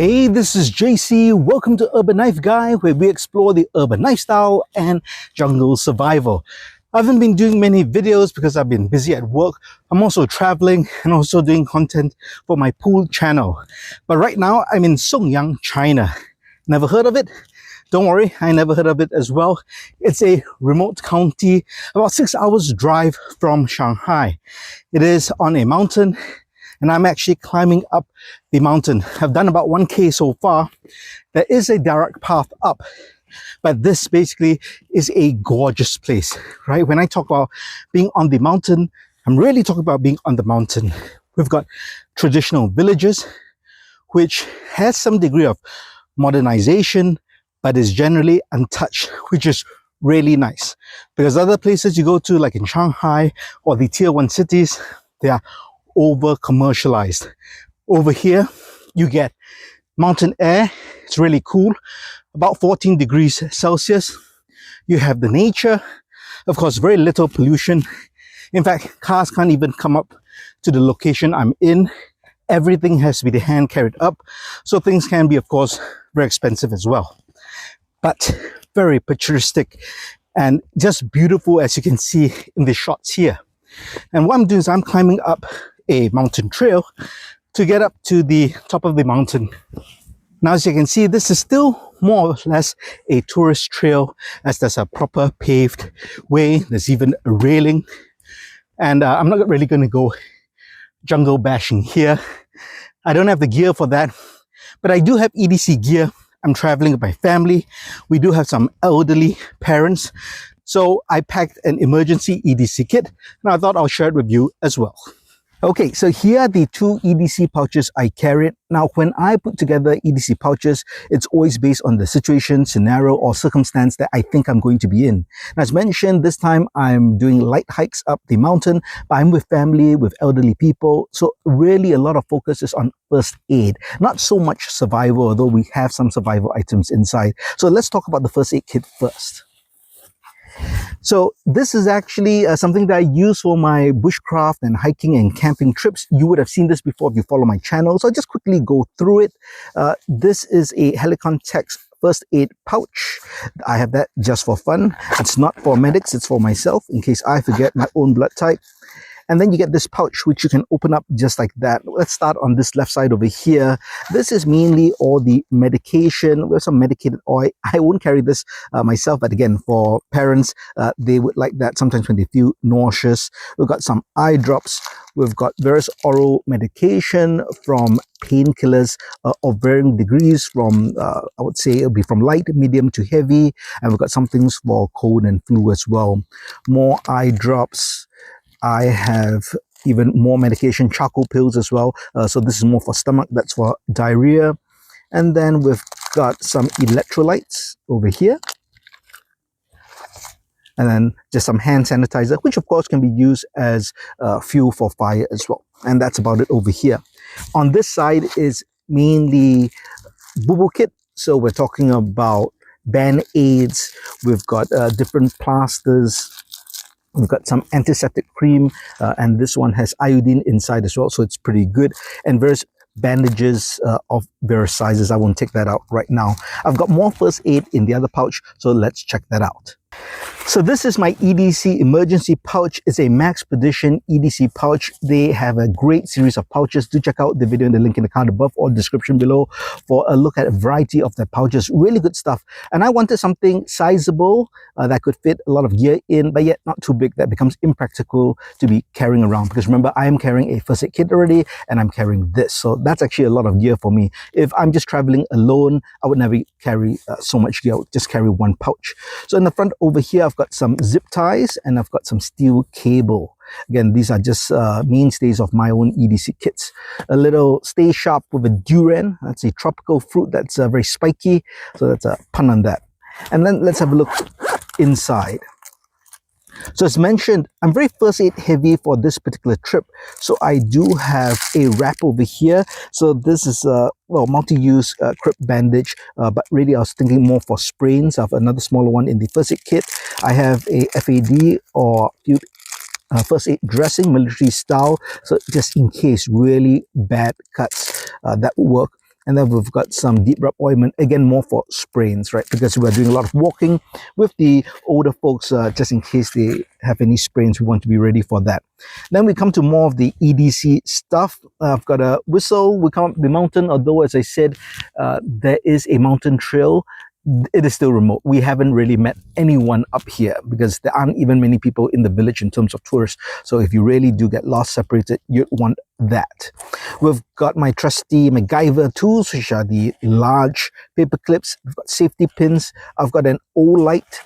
Hey, this is JC. Welcome to Urban Life Guy, where we explore the urban lifestyle and jungle survival. I haven't been doing many videos because I've been busy at work. I'm also traveling and also doing content for my pool channel. But right now, I'm in Songyang, China. Never heard of it? Don't worry, I never heard of it as well. It's a remote county, about 6 hours drive from Shanghai. It is on a mountain, and I'm actually climbing up the mountain. I've done about 1K so far. There is a direct path up, but this basically is a gorgeous place, right? When I talk about being on the mountain, I'm really talking about being on the mountain. We've got traditional villages, which has some degree of modernization, but is generally untouched, which is really nice. Because other places you go to, like in Shanghai or the tier 1 cities, they are over commercialized. Over here, you get mountain air. It's really cool, about 14 degrees Celsius. You have the nature, of course, very little pollution. In fact, cars can't even come up to the location I'm in. Everything has to be hand carried up, so things can be, of course, very expensive as well. But very picturesque and just beautiful, as you can see in the shots here. And what I'm doing is I'm climbing up a mountain trail to get up to the top of the mountain. Now, as you can see, this is still more or less a tourist trail, as there's a proper paved way. There's even a railing. And I'm not really going to go jungle bashing here. I don't have the gear for that, but I do have EDC gear. I'm traveling with my family. We do have some elderly parents. So I packed an emergency EDC kit, and I thought I'll share it with you as well. Okay, so here are the 2 EDC pouches I carried. Now, when I put together EDC pouches, it's always based on the situation, scenario, or circumstance that I think I'm going to be in. And as mentioned, this time I'm doing light hikes up the mountain, but I'm with family, with elderly people. So really a lot of focus is on first aid, not so much survival, although we have some survival items inside. So let's talk about the first aid kit first. So this is actually something that I use for my bushcraft and hiking and camping trips. You would have seen this before if you follow my channel. So I'll just quickly go through it. This is a Helicon Tex first aid pouch. I have that just for fun. It's not for medics, it's for myself in case I forget my own blood type. And then you get this pouch, which you can open up just like that. Let's start on this left side over here. This is mainly all the medication. We have some medicated oil. I won't carry this myself, but again, for parents, they would like that sometimes when they feel nauseous. We've got some eye drops. We've got various oral medication from painkillers of varying degrees from, I would say it'll be from light, medium to heavy. And we've got some things for cold and flu as well. More eye drops. I have even more medication, charcoal pills as well. So this is more for stomach, that's for diarrhea. And then we've got some electrolytes over here. And then just some hand sanitizer, which of course can be used as fuel for fire as well. And that's about it over here. On this side is mainly boo-boo kit. So we're talking about band-aids. We've got different plasters. We've got some antiseptic cream, and this one has iodine inside as well, so it's pretty good. And various bandages of various sizes. I won't take that out right now. I've got more first aid in the other pouch, so let's check that out. So this is my EDC emergency pouch. It's a Max Expedition EDC pouch. They have a great series of pouches. Do check out the video in the link in the card above or description below for a look at a variety of their pouches. Really good stuff. And I wanted something sizable that could fit a lot of gear in, but yet not too big that becomes impractical to be carrying around. Because remember, I am carrying a first aid kit already, and I'm carrying this. So that's actually a lot of gear for me. If I'm just traveling alone, I would never carry so much gear. I would just carry one pouch. So in the front over here, I've got some zip ties and I've got some steel cable. Again, these are just mainstays of my own EDC kits. A little Stay Sharp with a durian. That's a tropical fruit that's very spiky. So that's a pun on that. And then let's have a look inside. So as mentioned, I'm very first aid heavy for this particular trip. So I do have a wrap over here. So this is a multi-use crib bandage, but really I was thinking more for sprains. I have another smaller one in the first aid kit. I have a FAD or first aid dressing, military style. So just in case really bad cuts, that would work. And then we've got some deep rub ointment, again, more for sprains, right? Because we're doing a lot of walking with the older folks, just in case they have any sprains, we want to be ready for that. Then we come to more of the EDC stuff. I've got a whistle. We come up the mountain, although, as I said, there is a mountain trail. It is still remote. We haven't really met anyone up here because there aren't even many people in the village in terms of tourists. So if you really do get lost, separated, you'd want that. We've got my trusty MacGyver tools, which are the large paper clips. We've got safety pins. I've got an O light.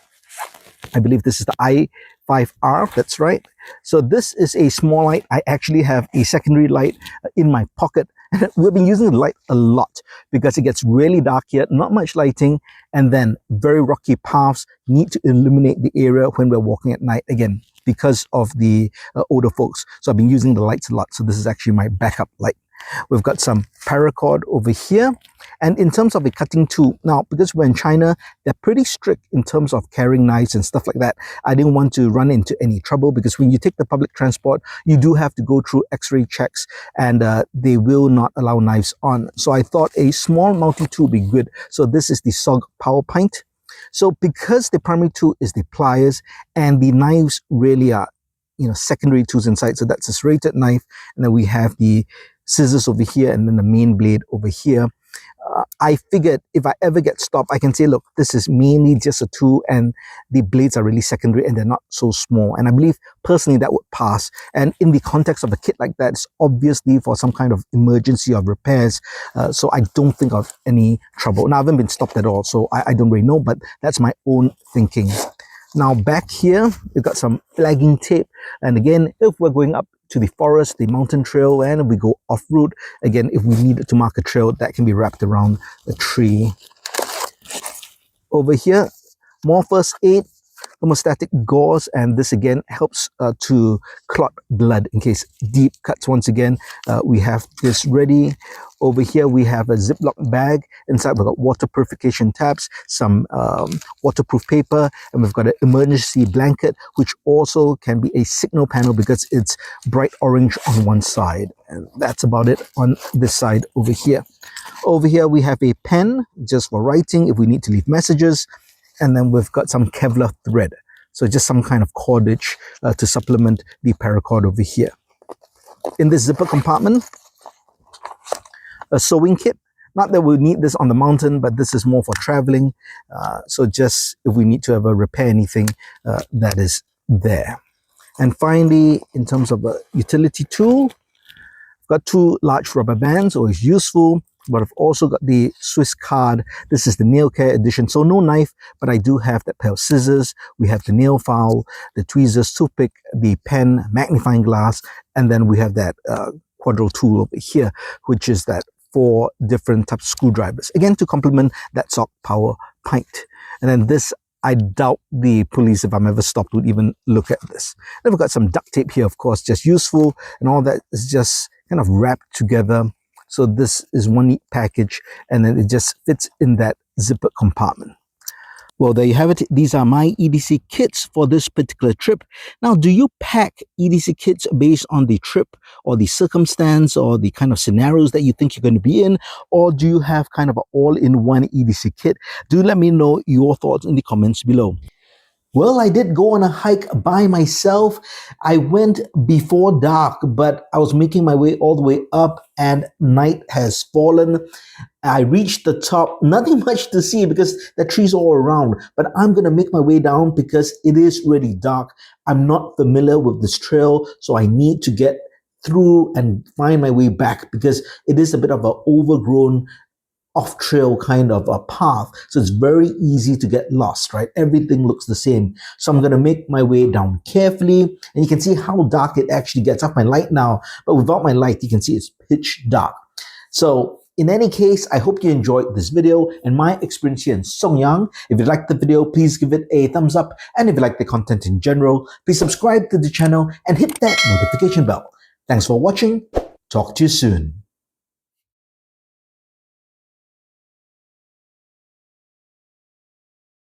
I believe this is the I5R, that's right. So this is a small light. I actually have a secondary light in my pocket. We've been using the light a lot because it gets really dark here, not much lighting, and then very rocky paths need to illuminate the area when we're walking at night, again, because of the older folks. So I've been using the lights a lot. So this is actually my backup light. We've got some paracord over here. And in terms of a cutting tool, now, because we're in China, they're pretty strict in terms of carrying knives and stuff like that. I didn't want to run into any trouble because when you take the public transport, you do have to go through x-ray checks and they will not allow knives on. So I thought a small multi-tool would be good. So this is the SOG Power Pint. So because the primary tool is the pliers and the knives really are, secondary tools inside. So that's a serrated knife. And then we have the scissors over here and then the main blade over here. I figured if I ever get stopped, I can say, look, this is mainly just a tool and the blades are really secondary and they're not so small. And I believe personally that would pass. And in the context of a kit like that, it's obviously for some kind of emergency or repairs. So I don't think of any trouble. Now, I haven't been stopped at all, so I don't really know, but that's my own thinking. Now back here, we've got some flagging tape. And again, if we're going up to the forest, the mountain trail, and we go off-road, again, if we needed to mark a trail, that can be wrapped around a tree. Over here, more first aid, hemostatic gauze, and this again helps to clot blood in case deep cuts. Once again, we have this ready. Over here we have a Ziploc bag. Inside we've got water purification tabs, some waterproof paper, and we've got an emergency blanket, which also can be a signal panel because it's bright orange on one side. And that's about it on this side over here. Over here we have a pen just for writing if we need to leave messages. And then we've got some Kevlar thread. So just some kind of cordage to supplement the paracord over here. In this zipper compartment, a sewing kit. Not that we'll need this on the mountain, but this is more for traveling. So just if we need to ever repair anything, that is there. And finally, in terms of a utility tool, I've got two large rubber bands, always useful. But I've also got the Swiss card. This is the nail care edition. So no knife, but I do have that pair of scissors. We have the nail file, the tweezers, toothpick, the pen, magnifying glass, and then we have that quadro tool over here, which is that 4 different types of screwdrivers. Again, to complement that SOG Power Pint. And then this, I doubt the police, if I'm ever stopped, would even look at this. Then we've got some duct tape here, of course, just useful. And all that is just kind of wrapped together. So this is one neat package, and then it just fits in that zipper compartment. Well, there you have it. These are my EDC kits for this particular trip. Now, do you pack EDC kits based on the trip or the circumstance or the kind of scenarios that you think you're going to be in? Or do you have kind of an all-in-one EDC kit? Do let me know your thoughts in the comments below. Well, I did go on a hike by myself. I went before dark, but I was making my way all the way up and night has fallen. I reached the top, nothing much to see because the trees all around, but I'm going to make my way down because it is really dark. I'm not familiar with this trail, so I need to get through and find my way back because it is a bit of an overgrown off-trail kind of a path. So it's very easy to get lost, right? Everything looks the same. So I'm going to make my way down carefully. And you can see how dark it actually gets. I have my light now, but without my light, you can see it's pitch dark. So in any case, I hope you enjoyed this video and my experience here in Songyang. If you liked the video, please give it a thumbs up. And if you like the content in general, please subscribe to the channel and hit that notification bell. Thanks for watching. Talk to you soon.